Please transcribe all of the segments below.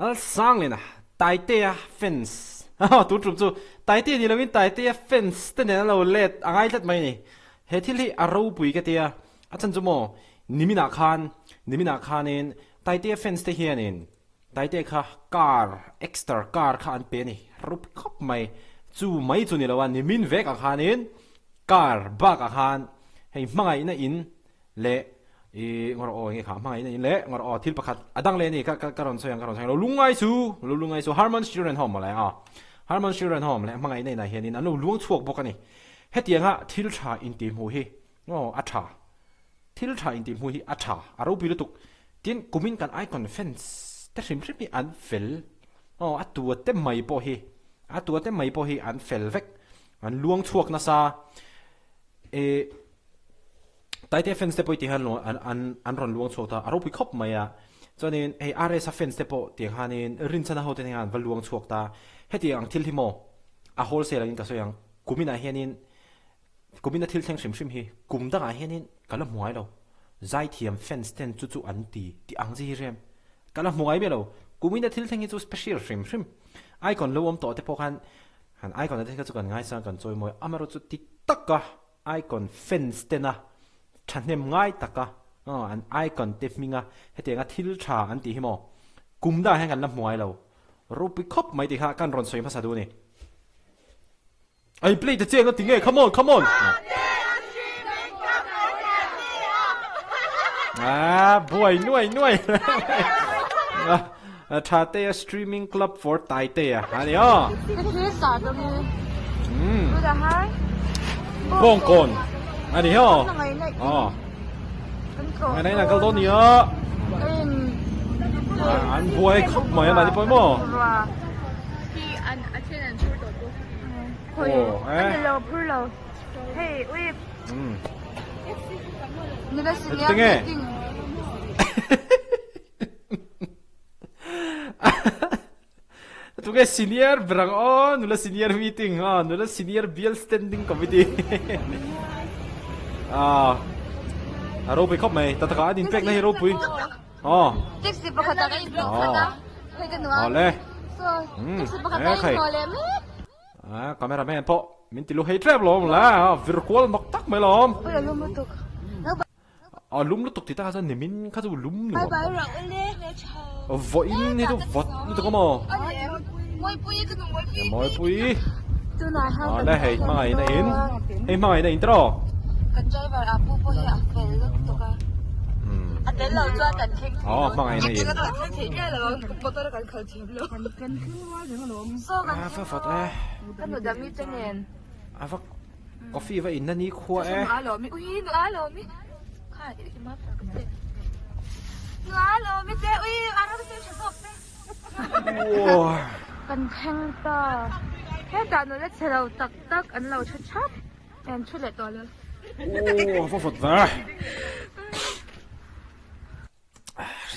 al sang le na tai te a fence tu trum chu tai te ni lawin tai te a fence te ne lo let angai lat mai ni he thil hi aro pui ka tia a chan chu mo nimina khan in tai te fence te hianin tai te kha car extra car khan pe ni rup khop mai chu mai chu ni lawan nimin vek a khan in car bak a khan hei mangai na in le ngor o nge kha mangai na in le ngor o thil pakhat adang le ni ka ron soyang lo lungai su harmon student home la a harmon student home le mangai nei na hianin anu luang chuak bok ani hetianga thil tha in ti mu hi o atha thil tha in ti mu hi atha aro pi lutuk tin kumin kan icon fence ta rim rim an fel o atua te mai po hi an fel vek an luang chuak na sa tai te fence te poi ti han lo an ron luang chuak ta aro pi khop mai a chonin are sa fence te po ti hanin rin chana ho te ngan va luang chuak ta heti ang thil hi mo a wholesale in ka so yang kumina hianin kumina thil theng shim hi kumda ga hianin kala muai lo zai thiam fence ten chu an ti ang ji rem kala muai be lo kumina thil theng hi chu special shim icon lo om to te po han icon te ka chu kan ngai sang kan choi moi amaro chu ti taka icon fence te na thanem ngai taka an icon te minga hetenga thil tha an ti hi mo kumda hang kan la muai lo rupi khop mai ti kha kan ron soi phasa du ni ai play the cheng ting e come on boy nuai tha te streaming club for tai te ani o bong kon ani ho ngày nay là câu tốt nhớ anh vui khóc mày mà đi bơi mò tiếng nghe tụi cái senior berang nula senior meeting nula senior bill standing committee aro pe khop mày ta ka din pek na hero pui taxi pa khata ka iblo khata hay ka nuwa le taxi pa khata ko le mi cameraman po min tilu hay trap lom la virtual nok tak mai lom oi lum tuk lum lu tuk ti ta sa ni min kha zu lum nu bye bye ra le chao vo in ni tu vot nu to mo moi pui ka nu moi pui tu na ha le hey mai na in tro kan driver apu po hi a fel to ka atel lo cho kan thik mai na in thik ya lo motor kan khal chim lo kan wa jeng lo so kan fa kan no dami tenen fa coffee va in na ni khwa alo mi ui no alo mi kha i ma ta ka te no alo mi te ui ara te chok te wow kan theng ta he ta no le chelo tak an lo chap en chu le to le fa va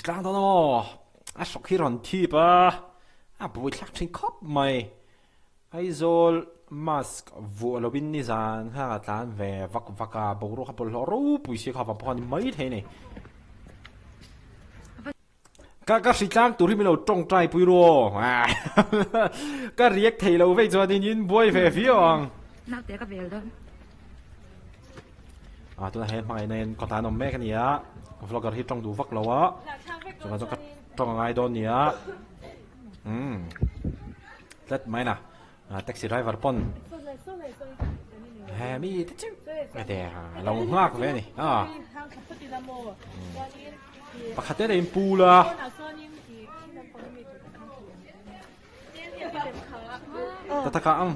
lang đó nó sọc khi ròn thi ba bùi khắc trên khóc mày hay rồi mask vụ là bên ní dàn ha tán về vắc bầu rô khắp lò rô bùi xí khắp vào mấy thế này các sĩ trang tụi mình lâu trong trai bùi rô các riêng thầy lâu vậy cho nên nhìn bùi về phía ông nát té cái về đó tụi này mày nên có tán ông mẹ cái gì á vlogger hi trong đủ vắc lâu á cho cái trong ngay đó nhỉ rất may nè taxi driver pon mi thế chứ cái lâu ngạc vậy này bắt khát đấy pu là ta cả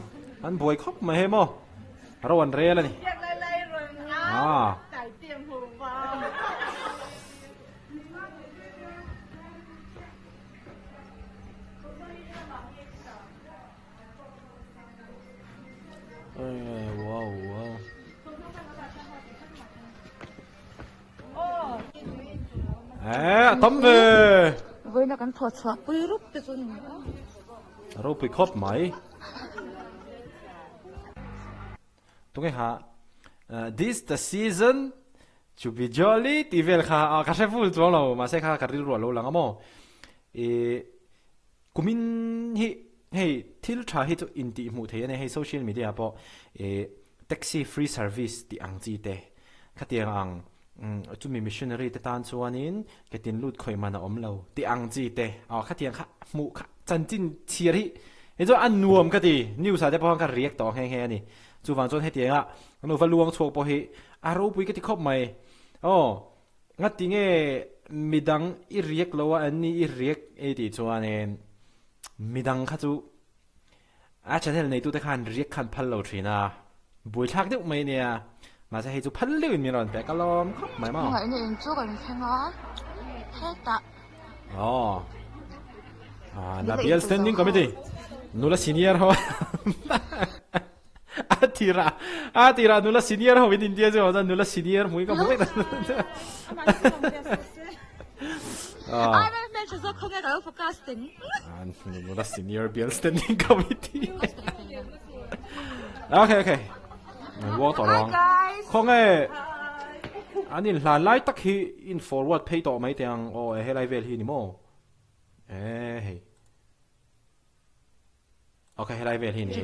anh bồi khóc mà hem không rồi anh rê lên này wow tấm về với nó cần thuật thuật bui rút cái số này rồi bị khóc mày tụi cái hả this the season to be jolly ti vel kha ka se full chuang lo ma se kha ka ri ro lo lang amo kumin hey thil tha hi chu in ti mu the ne hey social media po taxi free service ti ang chi te khatiang ang chu mi missionary te tan chuanin ketin lut khoi mana omlo ti ang chi te khatiang kha mu kha chanchin chiari e jo an nuam ka ti news a te pawng ka riak to he he ni chu wang chon he tianga no va luang chok po hi aro pui ka ti khop mai ngati nge midang i riak lowa an ni i riak e ti chuanin midang kha chu a channel nei tu te khan riak khan phal lo thina bui thak deuh mai nia mà sẽ hay chụp phấn lưu mình rồi bé cá lom khóc mày mà ngày này chú còn xem á thế ta na biel standing committee nula senior ho atira nula senior ho in India jo da nula senior mui ka mui ai nên cho tôi không nghe được podcasting nula senior biel standing committee okay wo to long không nghe anh in là lại tắc hi in forward pay to mấy tiếng hay lại về hi ni mo hey okay hay lại về hi ni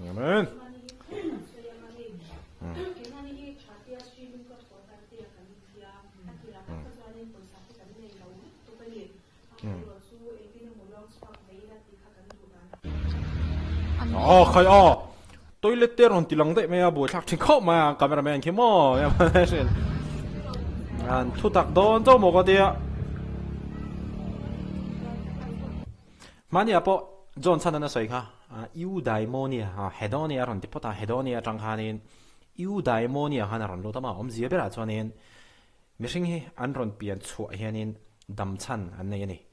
Amen. Khơi tôi lên tiền rồi thì lòng đấy mày buổi chắc chính khóc mà cameraman kia mò thu tạc đón cho một cái đi 많이 아빠 존 산나 소이가 유다이모니아 헤도니아론 디포타 헤도니아 장하닌 유다이모니아 하나론 로다마 엄지에베라 저는 미싱히 안론 비엔 추아히닌 담찬 안내니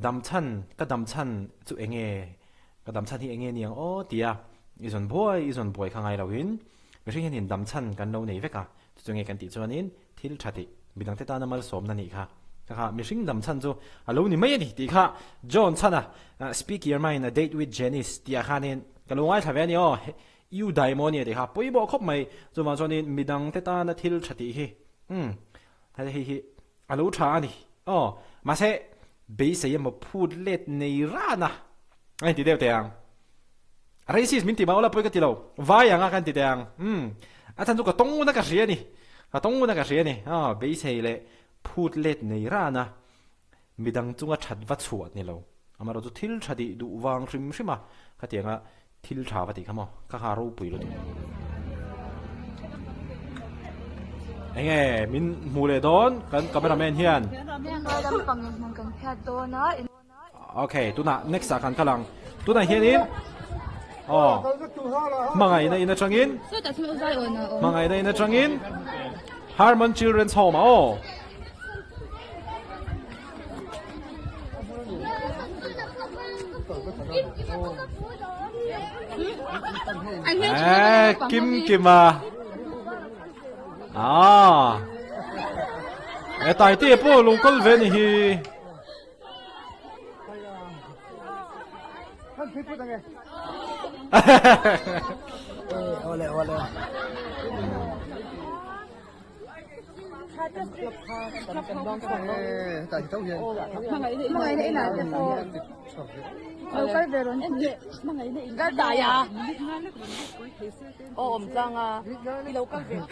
담찬 까 담찬 주eng에 까 담찬이 eng에니양 디야 이전 보이 강아이라윈 미싱히닌 담찬 간노네 베카 주중에 간디 저는 틸 차디 미당테 따나 말 수없나니가 kha mishing dam chan chu alo ni mai ni ti kha John chana speak your mind a date with Janice tia khanin kalungai thawe ni you daimoni de kha poibo khop mai chu ma chonin midang te ta na thil thati hi hi alo tha ni ma se be se yam phut let nei ra na ai ti deu teang racist min ti ma ola poi ka ti lo vai anga kan ti teang a chan chu ka tong na ka ria ni be se leพูดเล็ดในร้านะมีดังจุงชัดวัดสวดนี่เราอามาเราจะทิลชาดิดูวางริมใช่ไหมข้าเตียงอ่ะทิลชาวัดอีกมั้งข้าหารูปุยเลยไอ้เงี้ยมินมูเลดอนกันกัมราแมนเฮียนโอเคตัวน่ะ next กันกำลังตัวน่ะเฮียนินมังไงนะอินะจังอินมังไงนะอินะจังอิน Harmon Children's Home Kim tại tiệp po local ven hi ole Mga ina local veron mga ina daya omjang local ver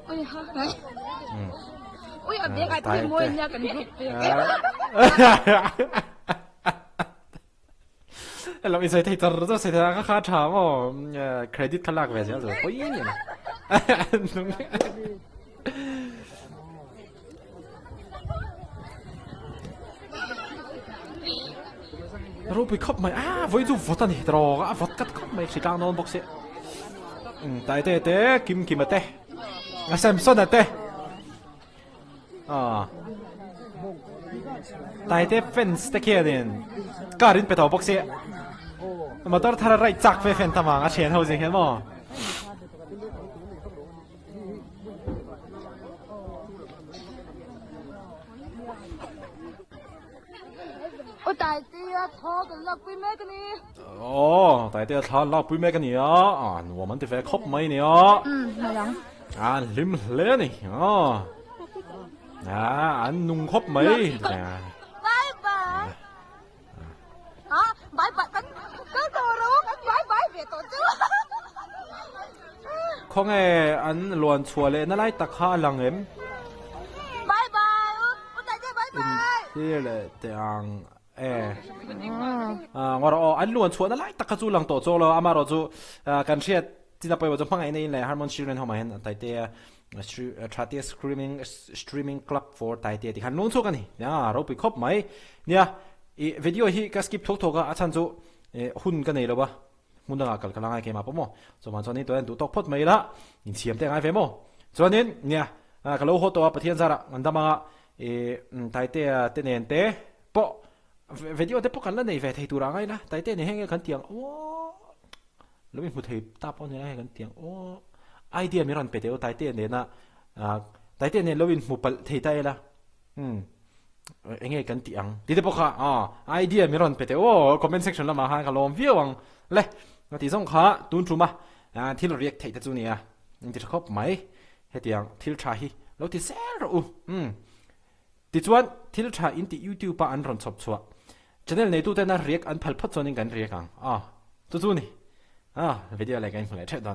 ôi ha ôi ở bên cái thì môi nha cần groupเราอีใส่ที่จะรู้สึกว่าค่าถามว่าเครดิตขลักเวทีอะไรโอ้ยเนี่ยนะ rồi bị khóc mày với chú vót anh rồi vót cắt khóc mày chỉ càng non bọc xe tại tê kim kim tê Samson tê tại tê fence tê kia đến cả đến bị tàu bọc xe mà tao thà ra chặt về fence mà ngã chén hậu gì hết mà tại tia thọ cái lọc với mấy cái này tại tia thọ lọc với mấy cái này我们得phải khóc mấy này係咁lim lên này anh nung khóc mấy bye bye bye bye cái đồ đó cái bye bye về tổ chức không nghe anh luồn chùa lên nó lại tắc ha lăng em bye bye tại tia bye bye thế là tiếng ngồi anh luồn chùa nó lại tắc chú lăng tổ cho lo ama rồi chú cần xét chỉ là bây giờ phong này là Harmon Children Home hiện tại tia Tratia Streaming Club for tại tia thì hắn luồn chùa cái này rồi bị khóc mấy nha video hi cái skip thok à chân chú hun cái này rồi ba hun đang cái cái lang cái mà bố mo cho mà cho nên tụi anh tụi tóc phốt mấy đó nhìn xem tiếng ai về mo cho nên nha cái lô hot đó bắt hiện ra rồi anh ta mà tại tia tên này té bộ video té bộ cái này về thầy tụi rằng ấy là tại tia này hay cái tiếng lúc mình một thầy ta bao nhiêu hay cái tiếng idea mình làm bể tiêu tại tia này na tại tia này lúc mình một thầy tay là anh ấy cái tiếng đi tới bộ cả idea mình làm bể tiêu comment section là mà hai cái lồng view ang lẽ nó thì giống khá tuân thủ mà thì nó react thấy cái này nhưng thì khóc mấy hết tiếng thì trả hi lúc thì share rồi thì chuan thì trả in thì YouTube pa anh run sập xóa channel này tụi ta react anh phật phật cho nên cái react ang tu tu này video này cái này chạy đó